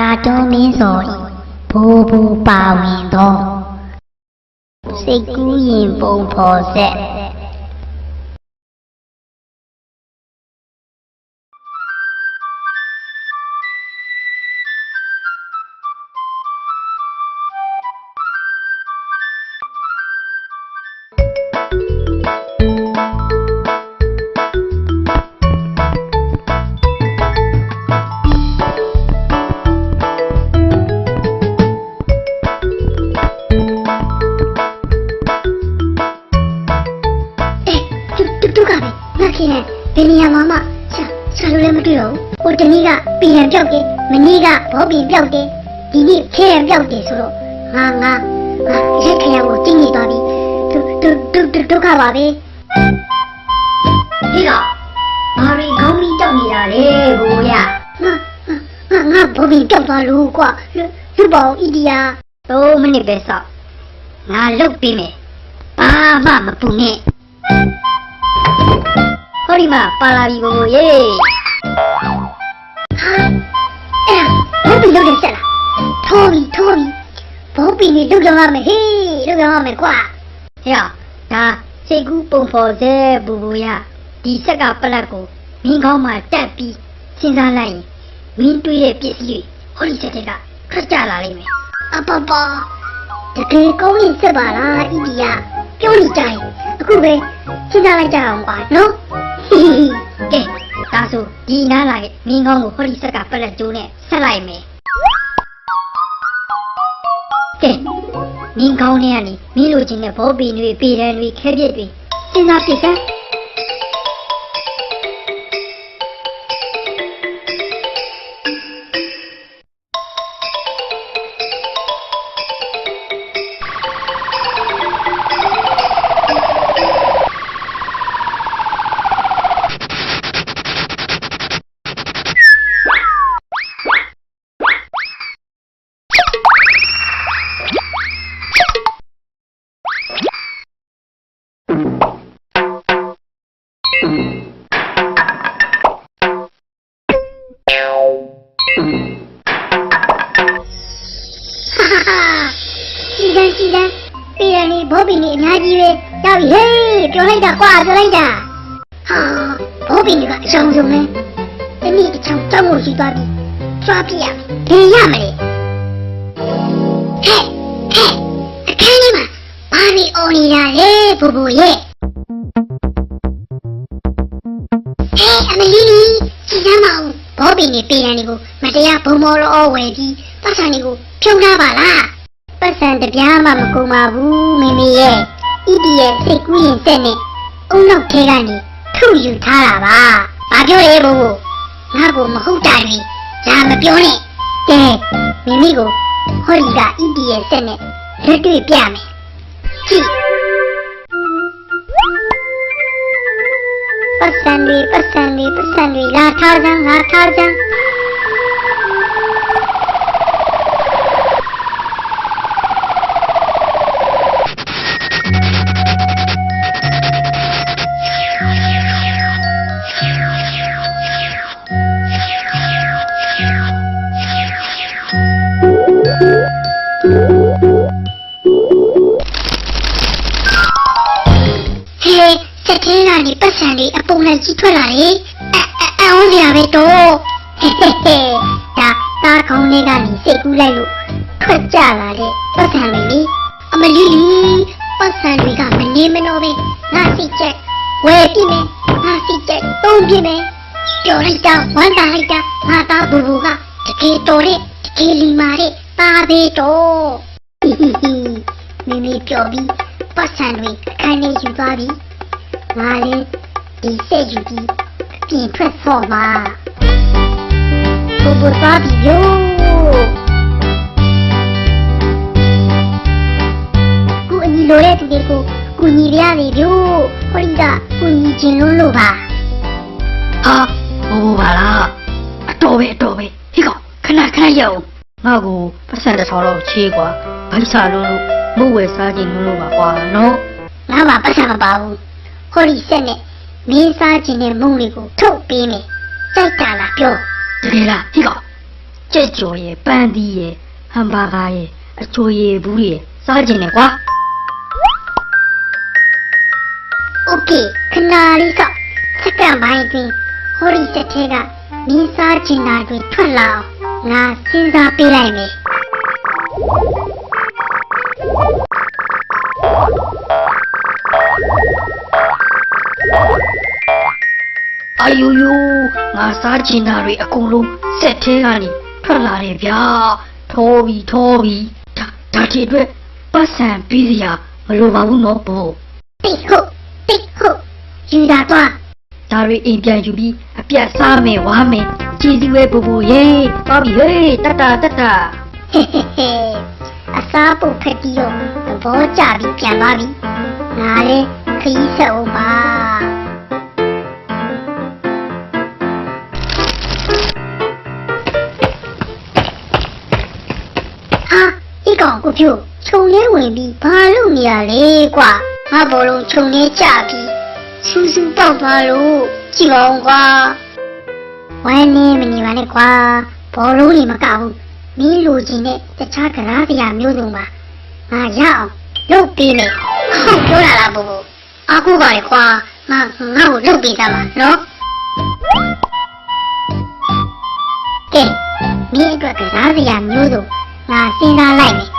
ကာတွန်းမင်းစော်ဘိုးဘူပါဝင်သောစိတ်ကူးရင်ပုံဖော်ဆက်ဘယ်နေရာမှာရှာလို့လည်းမတွေ့တော့ဘူးဟိုတနေ့ကပြည်ရန်ပြောက်တယ်မနေ့ကဘောပင်ပြောက်တယ်ဒီနေ့ခဲရန်ပြောက်တယ်ဆိုတော့ငါရက်ခရံကိုကျင်းနေသွားပြီဒုက္ခပါပဲဒီကဘာရီခေါင်းကြီးတောက်နေတာလေဘိုးရငါဘောပင်ပြောက်သွားလို့ကွာလူပေါင်းဣဒီယာ3မိနစ်ပဲစောက်ငါလုတ်ပြီးမယ်ဘာမှမပူနဲ့ဟောဒီမှာပါလာပြီဘိုးရေဟာအဲ့ဒါဘိုးဘီလုတ်တယ်ဆက်လားထိုးပြီဘိုးဘီနေလုတ်ကြရမယ်ဟေးလုတ်ကြရမယ်ကွာဟဲ့ဒါစိတ်ကူးပုံဖော်စေဘိုးရဒီဆက်ကပလက်ကိုမင်းကောင်းမှတက်ပြီးစဉ်းစားလိုက်ရင်မင်းတွေးတဲ့ပစ္စည်းတွေဟောဒီစက်ကထွက်ကြလာလိမ့်မယ်အပပတကယ်ကောင်းရင်စက်ပါလားဣဒီယာပြောနေကြရင်အခုပဲစဉ်းစားလိုက်ကြအောင်ကွာနော်ကဲဒါဆိုဒီနားလာရဲ့မင်းကောင်းကိုဟောဒီဆက်ကပလက်ကျိုးနဲ့ဆက်လိုက်မယ်ကဲမင်းကောင်းနဲ့ကနေမင်းလိုချင်တဲ့ဘောပင်တွေပေတန်းတွေခဲပြက်တွေစဉ်းစားပြစ်စမ်းစီတန်းပြည်ရန်นี่ဘောပင်นี่အများကြီးပဲကြောက်ပြီဟေးပြောလိုက်တာကွာပြောလိုက်တာဟာဘောပင်ကအချောင်းဆုံးပဲတနည်းအချောင်းတောက်လို့ရှိသွားပြီကြွားပြရမယ်ဘယ်ရမလဲဟဲ့အခန်းလေးမှာဘာနေအော်နေတာလဲဘိုးရဲ့ဟဲ့အမလီစီတန်းမအောင်ဘောပင်นี่ပြည်ရန်นี่ကိုမတရားဘုံမောရောဝယ်ပြီးပတ်စံนี่ကိုဖြုံထားပါလားပတ်စံတပြားမှမကုန်ပါဘူးမိမိရဲ့ဣဒီရဲ့စိတ်ကူးရင်တက်နဲ့အုံနောက်ထဲကနေထုယူထားတာပါဘာပြောရဲဘို့ငါ့ကိုမဟုတ်တာတွေဒါမပြောနဲ့ကဲမိမိကိုဟောဒီကဣဒီရဲ့စက်နဲ့လက်တွေ့ပြမယ်ကြည့်ပတ်စံတွေလာထားစမ်းစက်ထဲကနေပတ်စံလေးအပုံလိုက်ကြီးထွက်လာတယ်အောင်စရာပဲတော့ဒါသားကောင်းလေးကနေစိတ်ကူးလိုက်လို့ထွက်ကြလာတဲ့ပတ်စံလေးလေအမလီပတ်စံတွေကမနေမနှောပဲငါစိတ်ချက်ဝယ်ပြမယ်ငါစိတ်ချက်သုံးပြမယ်ပြောလိုက်တာဝမ်းသာလိုက်တာငါသားဘူကတကယ်တော်တဲ့တကယ်လီမာတဲ့သားပဲတော့မိပြောပြီးပတ်စံတွေအခန်းလေးယူသွားပြီငါလည်းဒီစက်ယူပြီးပြင်ထွက်ဖို့မှာဘိုးသားပြီယောကိုအညီလိုတဲ့သူတွေကိုကိုညီရတယ်ဗျို့ဟောဒီကကိုညီချင်းလို့ပါဟာဘိုးပါလားအတော်ပဲဟိကောခဏရအောင်ငါ့ကိုပတ်စံတစ်ထောင်လောက်ချေးကွာဘိုက်စာလို့မဟုတ်ဝယ်စားခြင်းလို့ပါကွာနော်ငါမှပတ်စံမပါဘူးဟောဒီစက်နဲ့မင်းစားခြင်းနဲ့မုံလေးကိုထုတ်ပေးမယ်ကြိုက်တာလားပြောတကယ်လားဟိကော ကြက်ကြော်ရဲ့ပန်းသီးရဲ့ဟမ်ဘာဂါရဲ့အချိုရည်ဘူးရဲ့စားကျင်တယ်ကွာ โอเคခဏလေးကစက္ကန့်ပိုင်းတွင်ဟိုဒီတက်ထဲကမင်းစားချင်တာတွေထွက်လာအောင်ငါစဉ်းစားပေးလိုက်မယ် အာယိုယိုငါစားကျင်တာတွေအကုန်လုံးစက်ထဲကနေထွက်လာတယ်ဗျာထောပြီးဒါဒီအတွက်ပတ်စံပြီးစရာမလိုပါဘူးနော်ဘို့ တိတ်ဟုတ်ယူတာတော့ ဒါတွေအိမ်ပြန်ယူပြီးအပြတ်စားမယ်ဝါမယ်ကြည်စီဝဲဘို့ဘို့ရေသွားပြီဟေးတတ ဟဲအစားပုတ်ဖက်ပြီးတော့သဘောကျပြီးပြန်သွားပြီငါလည်းခရီးဆက်အောင်ပါဒီကောင်ကိုဖြို့ခြုံထဲဝင်ပြီးဘာလုပ်နေရလဲကွာငါဘောလုံးခြုံထဲကျပြီးစူးစူးပေါက်သွားလို့ကြည့်အောင်ကွာဝမ်းနေမနေပါနဲ့ကွာဘောလုံးတွေမကဘူးမင်းလိုချင်တဲ့တခြားကရားစရာမျိုးစုံပါငါရအောင်လုပ်ပေးမယ်ဟုတ်ပြောတာလားဘို့ဘို့အခုပါလေကွာငါ့ကိုလုပ်ပေးသားမှာနော်ကဲမင်းအတွက်ကရားစရာမျိုးစုံငါစဉ်းစားလိုက်မယ်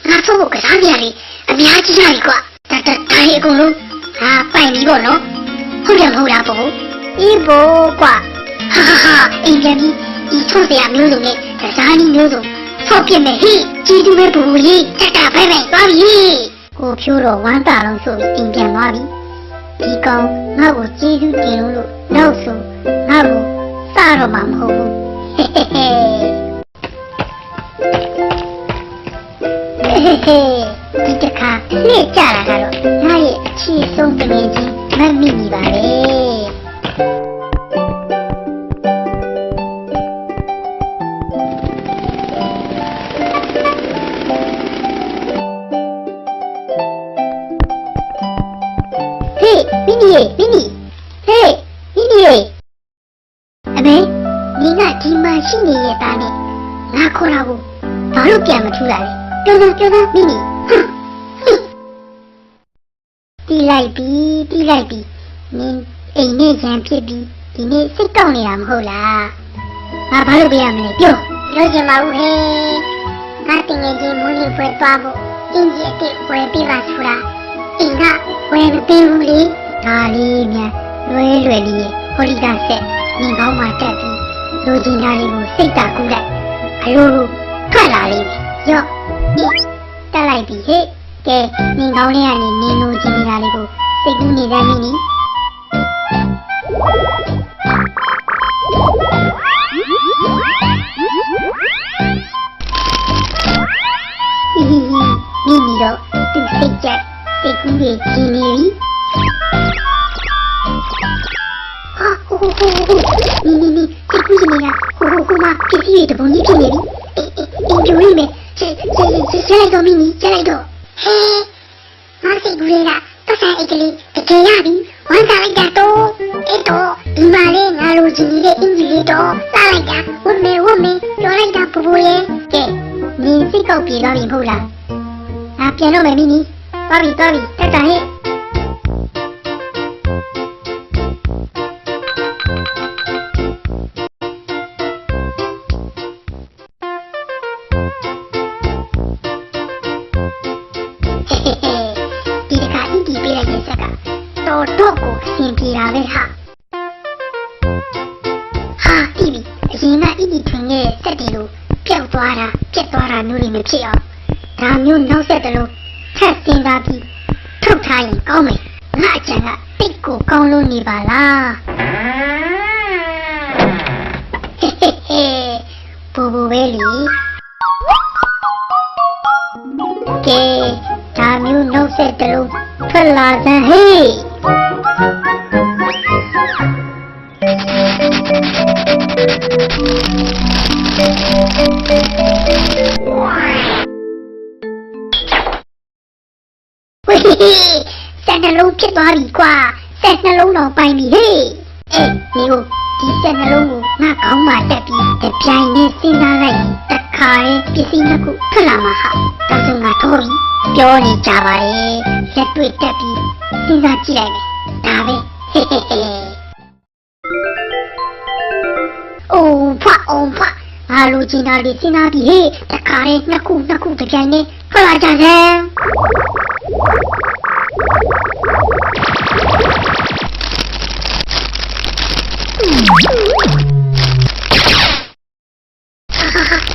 ငါဖို့ကစားပြရည်အများကြီးရည်ကွာဒါရီအကုန်လုံးဟာပိုင်ပြီပေါ့နော်ဟုတ်တယ်မဟုတ်လားဘို့အေးဘို့ကွာဟာအိမ်ပြန်ပြီးဒီထုတ်စရာမျိုးစုံနဲ့ကစားနည်းမျိုးစုံဆော့ပြစ်မယ်ဟိကြည်တူပဲဘူလေးတက်တာပဲသွားပြီကိုဖြိုးတော့ဝမ်းတာလုံးဆိုပြီးအိမ်ပြန်သွားပြီဒီကောင်ငါ့ကိုကြည်တူတင်လို့နောက်ဆိုငါ့ကိုစတော့မှမဟုတ်ဘူးဒီတခါလက်ကြတာကတော့ငါရဲ့အချီဆုံးတကယ်ကြီးမမိနေပါလေဟေးမင်းကြီးဟေးမင်းကြီးအမေဒီကဒီမှာရှိနေရတာနဲ့ငါခေါ်တာကိုဘာလို့ပြန်မထူလာလဲပြောသားမင်းကြီးတီးလိုက်ပြီနင်အိမ်နဲ့ရန်ဖြစ်ပြီးဒီနေ့စိတ်ကောက်နေတာမဟုတ်လားငါဘာလို့ပြရမလဲပြောချင်ပါဘူးဟဲ့ငါတင်ငယ်ချင်းမွေးနေ့ပွဲသွားဖို့အင်းကြီးအစ်စ်ဝယ်ပြပါဆိုတာအင်းကဝယ်မပေးဘူးလေဒါလေးများလွယ်လေးဟိုလီကဆက်နင်ကောင်းမှတက်ပြီးလူချင်းသားလေးကိုစိတ်တာကူးလိုက်အလိုလိုထွက်လာလိမ့်မယ်ရော့တက်လိုက်ပြီဟဲ့ကဲနင်ကောင်းလေးကနေနင်လိုချင်နေတာလေးကိုစိတ်ကူးနေတယ်မင်းနီမင်းနီတော့သူစိတ်ကြိုက်စိတ်ကူးတွေကြီးနေပြီဟာဟိုနင်စိတ်ကူးနေတာဟိုမှာပစ္စည်းတွေတပုံကြီးဖြစ်နေပြီအင်းကျိုးရမယ်ကျလိုက်တော့မင်းနီကျလိုက်တော့ဟဲငါစိတ်ကူးတွေကပတ်စံအိတ်ကလေးတကယ်ရပြီဝမ်းစားလိုက်တာတော့အဲ့တော့ဒီမှာလေငါလိုချင်နေတဲ့အင်ဂျီလေးတော့စားလိုက်တာဝတ်မယ်ပြောလိုက်တာပူရဲ့ကဲနင်စိတ်ကောက်ပြေသွားပြီမဟုတ်လားငါပြန်တော့မယ်မင်းနီသွားပြီတက်တာဟဲ့တော့ကိုအဆင်ပြေတာပဲဟာတီးပြီအရင်ကအီဒီထွင်ရဲ့စက်တီလိုပျောက်သွားတာပြက်သွားတာမျိုးတွေမဖြစ်အောင်ဒါမျိုးနောက်ဆက်တလို့ထပ်တင်တာပြီးထုတ်ထားရင်ကောင်းမယ်ငါအကြံကတိတ်ကိုကောင်းလို့နေပါလားဘူပဲလီကဲဒါမျိုးနောက်ဆက်တလို့ထွက်လာစမ်းဟေး ဝေးဆက်နှလုံးဖြစ်သွားပြီကွာဆက်နှလုံးတော့ပိုင်ပြီဟေးအေးဒီကိုဒီဆက်နှလုံးကိုငါကောင်းမှတက်ပြီးတပြိုင်နဲ့စဉ်းစားလိုက်ရင်တခါရဲ့ပစ္စည်းနှစ်ခုထွက်လာမှာဟာဒါဆိုငါတော့ပြီပြောနေကြပါလေလက်တွေ့တက်ပြီးစဉ်းစားကြည့်လိုက်မယ်ဒါပဲဟေးအိုးဖွာငါလိုချင်တာလေးစဉ်းစားပြီးဟေးတခါရဲ့နှစ်ခုတပြိုင်နဲ့ထွက်လာကြစမ်း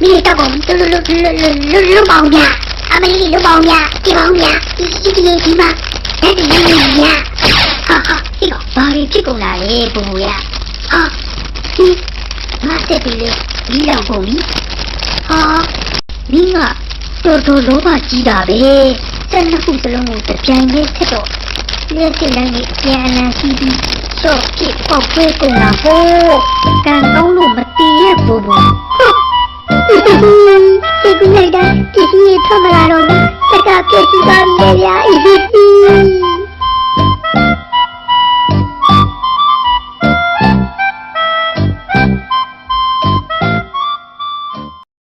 မင်းတော့လူပေါင်းများအမလေးလူပေါင်းများဒီပေါင်းများဒီမှာအဲ့ဒီလူများဟာဒီတော့ဘာတွေဖြစ်ကုန်လာလဲဘုံရဟာမတက်ပြီလေဒီလောက်ကုန်ပြီဟာမင်းကတော်လောဘကြီးတာပဲဆက်နှစ်ခုစလုံးကိုတပြိုင်တည်းဖြစ်တော့လက်စစ်လိုက်နဲ့ပြန်အလံစီးပြီးတော့ဖြစ်ပေါက်ပွဲကုန်တာဟိုကန်တော့လို့မတည်ရဲ့ဘုံစိတ်ကူ